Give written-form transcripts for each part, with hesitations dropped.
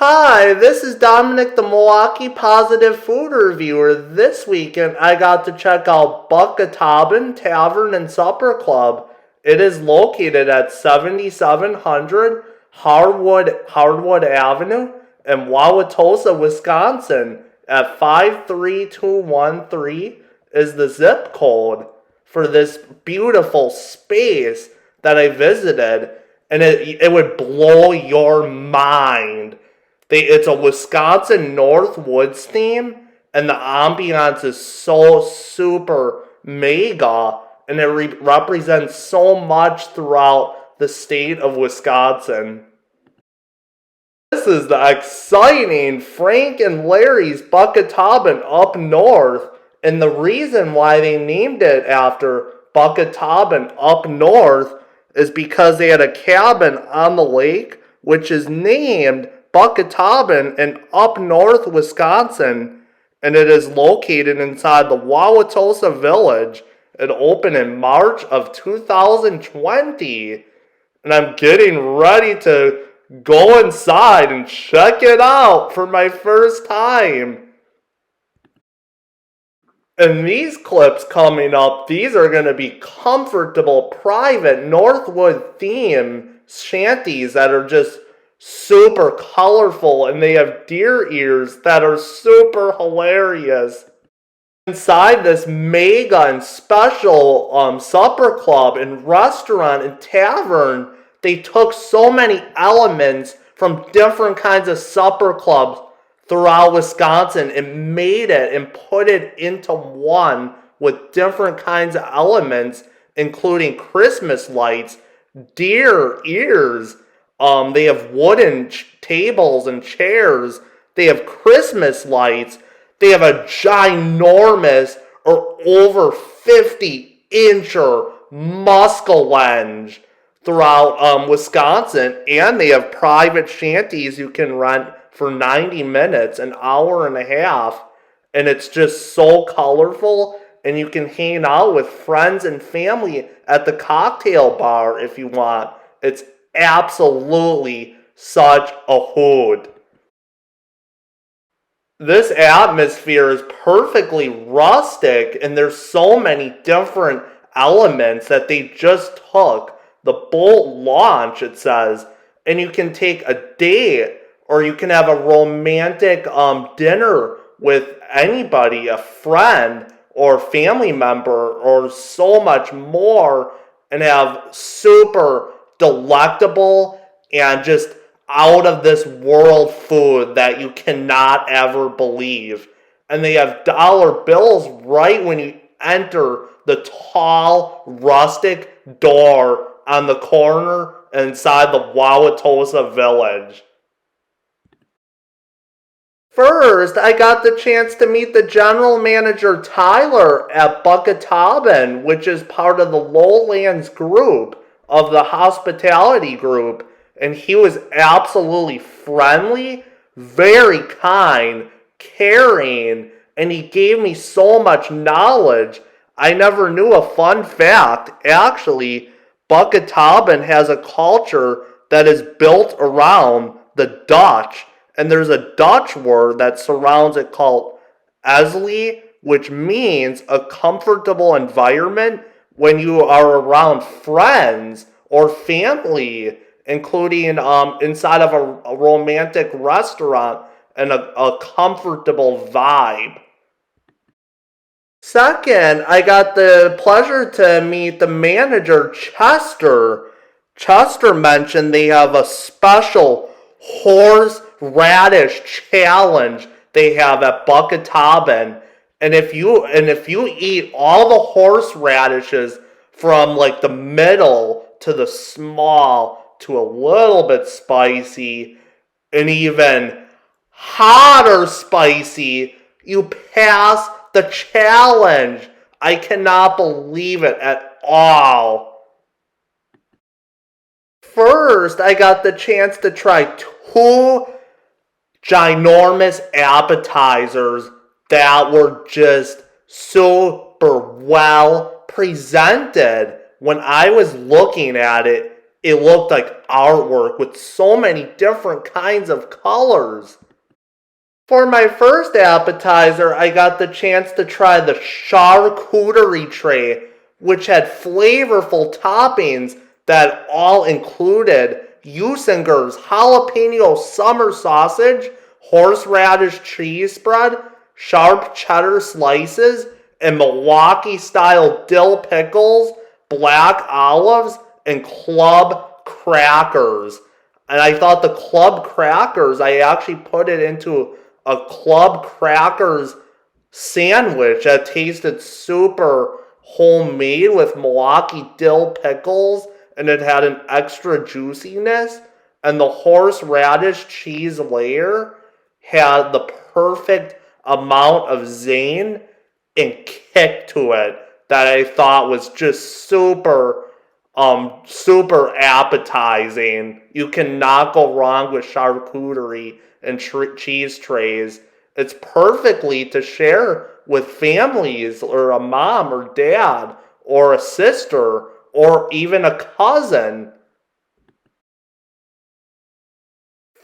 Hi, this is Dominic, the Milwaukee Positive Food Reviewer. This weekend, I got to check out Buckatabon Tavern and Supper Club. It is located at 7700 Harwood Avenue in Wauwatosa, Wisconsin at 53213 is the zip code for this beautiful space that I visited, and it would blow your mind. It's a Wisconsin Northwoods theme, and the ambiance is so super mega, and it represents so much throughout the state of Wisconsin. This is the exciting Frank and Larry's Buckatabon up north, and the reason why they named it after Buckatabon up north is because they had a cabin on the lake, which is named Buckatabon in up north Wisconsin, and it is located inside the Wauwatosa village. It opened in March of 2020, and I'm getting ready to go inside and check it out for my first time. And these clips coming up, these are going to be comfortable, private Northwood theme shanties that are just super colorful, and they have deer ears that are super hilarious. Inside this mega and special supper club and restaurant and tavern, they took so many elements from different kinds of supper clubs throughout Wisconsin and made it and put it into one with different kinds of elements, including Christmas lights, deer ears. They have wooden tables and chairs. They have Christmas lights. They have a ginormous or over 50-incher Muskellunge throughout Wisconsin. And they have private shanties you can rent for 90 minutes, an hour and a half. And it's just so colorful. And you can hang out with friends and family at the cocktail bar if you want. It's absolutely such a hoot. This atmosphere is perfectly rustic, and there's so many different elements that they just took. The boat launch, it says, and you can take a date, or you can have a romantic dinner with anybody, a friend or family member, or so much more, and have super delectable and just out of this world food that you cannot ever believe. And they have dollar bills right when you enter the tall rustic door on the corner inside the Wauwatosa village. First, I got the chance to meet the general manager Tyler at Buckatabon, which is part of the Lowlands group of the hospitality group, and he was absolutely friendly, very kind, caring, and he gave me so much knowledge. I never knew a fun fact. Actually, Buckatabon has a culture that is built around the Dutch, and there's a Dutch word that surrounds it called gezzelig, which means a comfortable environment when you are around friends or family, including inside of a romantic restaurant, and a comfortable vibe. Second, I got the pleasure to meet the manager, Chester. Chester mentioned they have a special horseradish challenge they have at Buckatabon. And if you eat all the horseradishes from like the middle to the small to a little bit spicy and even hotter spicy, you pass the challenge. I cannot believe it at all. First, I got the chance to try two ginormous appetizers that were just super well presented. When I was looking at it, it looked like artwork with so many different kinds of colors. For my first appetizer, I got the chance to try the charcuterie tray, which had flavorful toppings that all included Usinger's jalapeno summer sausage, horseradish cheese spread, sharp cheddar slices, and Milwaukee-style dill pickles, black olives, and club crackers. And I thought the club crackers, I actually put it into a club crackers sandwich that tasted super homemade with Milwaukee dill pickles, and it had an extra juiciness, and the horseradish cheese layer had the perfect amount of zing and kick to it that I thought was just super appetizing. You cannot go wrong with charcuterie and cheese trays. It's perfectly to share with families or a mom or dad or a sister or even a cousin.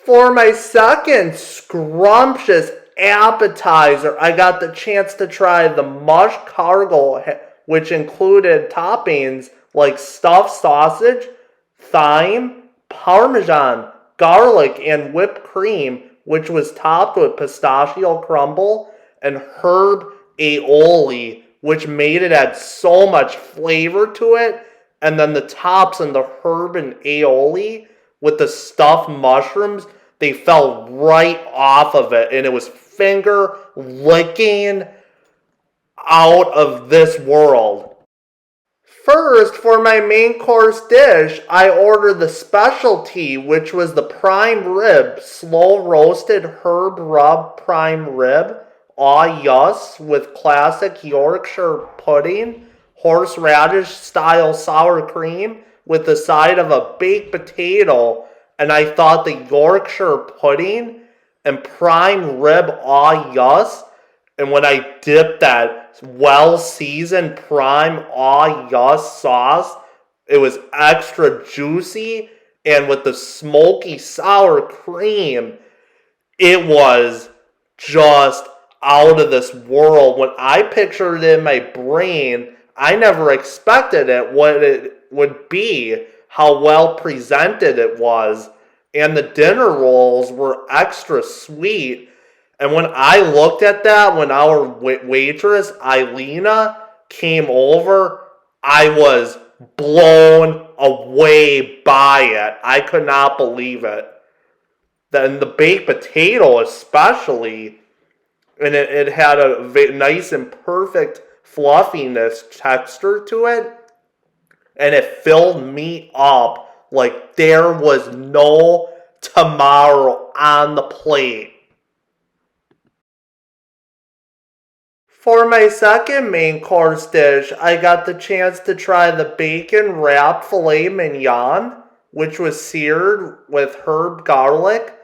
For my second scrumptious appetizer, I got the chance to try the mush cargo, which included toppings like stuffed sausage, thyme, parmesan, garlic, and whipped cream, which was topped with pistachio crumble and herb aioli, which made it add so much flavor to it. And then the tops and the herb and aioli with the stuffed mushrooms, they fell right off of it, and it was finger licking out of this world. First, for my main course dish, I ordered the specialty, which was the prime rib, slow roasted herb rub prime rib, au yes, with classic Yorkshire pudding, horseradish style sour cream, with the side of a baked potato. And I thought the Yorkshire pudding and prime rib au yes, and when I dipped that well-seasoned prime au yes sauce, it was extra juicy, and with the smoky sour cream, it was just out of this world. When I pictured it in my brain, I never expected it what it would be, how well presented it was, and the dinner rolls were extra sweet. And when I looked at that, when our waitress, Eilina, came over, I was blown away by it. I could not believe it. Then the baked potato especially, and it had a nice and perfect fluffiness texture to it, and it filled me up like there was no tomorrow on the plate. For my second main course dish, I got the chance to try the bacon wrapped filet mignon, which was seared with herb garlic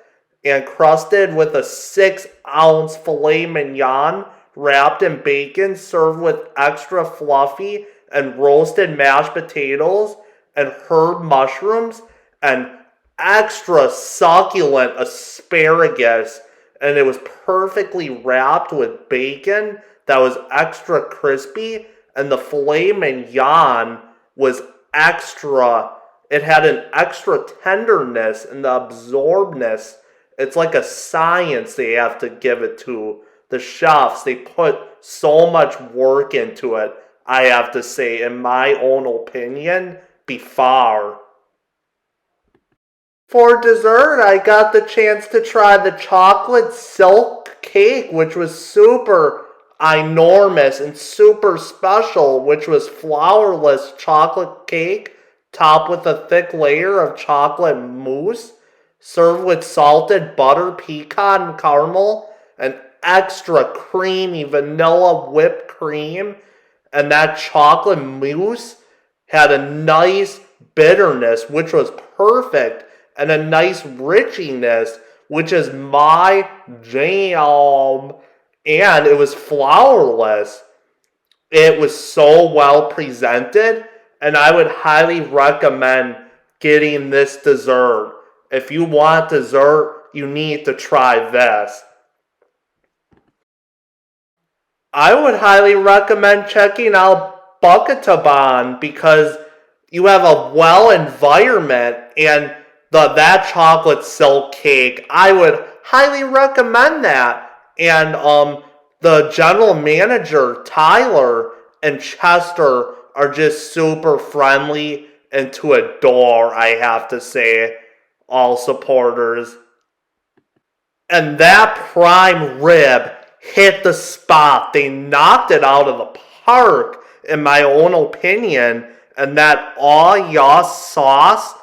and crusted with a 6-ounce filet mignon wrapped in bacon, served with extra fluffy and roasted mashed potatoes and herb mushrooms and extra succulent asparagus. And it was perfectly wrapped with bacon that was extra crispy, and the filet mignon was extra. It had an extra tenderness and the absorbedness. It's like a science they have to give it to. The chefs, they put so much work into it, I have to say, in my own opinion, before. For dessert, I got the chance to try the chocolate silk cake, which was super enormous and super special, which was flourless chocolate cake topped with a thick layer of chocolate mousse, served with salted butter pecan caramel and extra creamy vanilla whipped cream. And that chocolate mousse had a nice bitterness, which was perfect, and a nice richiness, which is my jam. And it was flourless. It was so well presented, and I would highly recommend getting this dessert. If you want dessert, you need to try this. I would highly recommend checking out Buckatabon because you have a well environment and that chocolate silk cake. I would highly recommend that. And the general manager Tyler and Chester are just super friendly and to adore, I have to say, all supporters. And that prime rib hit the spot. They knocked it out of the park, in my own opinion. And that all yas sauce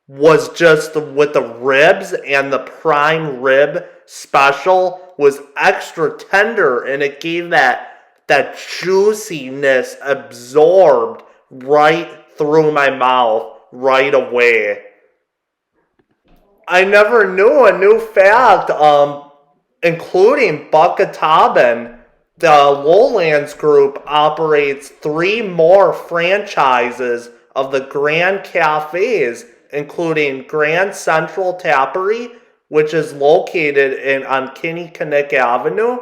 was just with the ribs, and the prime rib special was extra tender, and it gave that juiciness absorbed right through my mouth right away. I never knew a new fact, including Buckatabon. The Lowlands Group operates 3 more franchises of the Grand Cafes, including Grand Central Tapery, which is located on Kinnickinnick Avenue,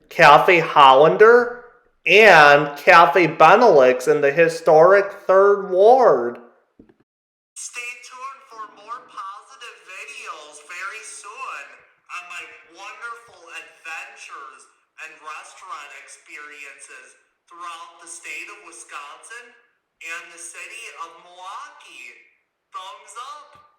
Cafe Hollander, and Cafe Benelix in the historic Third Ward. Stay tuned for more positive videos very soon on my wonderful adventures and restaurant experiences throughout the state of Wisconsin and the city of Milwaukee. Thumbs up!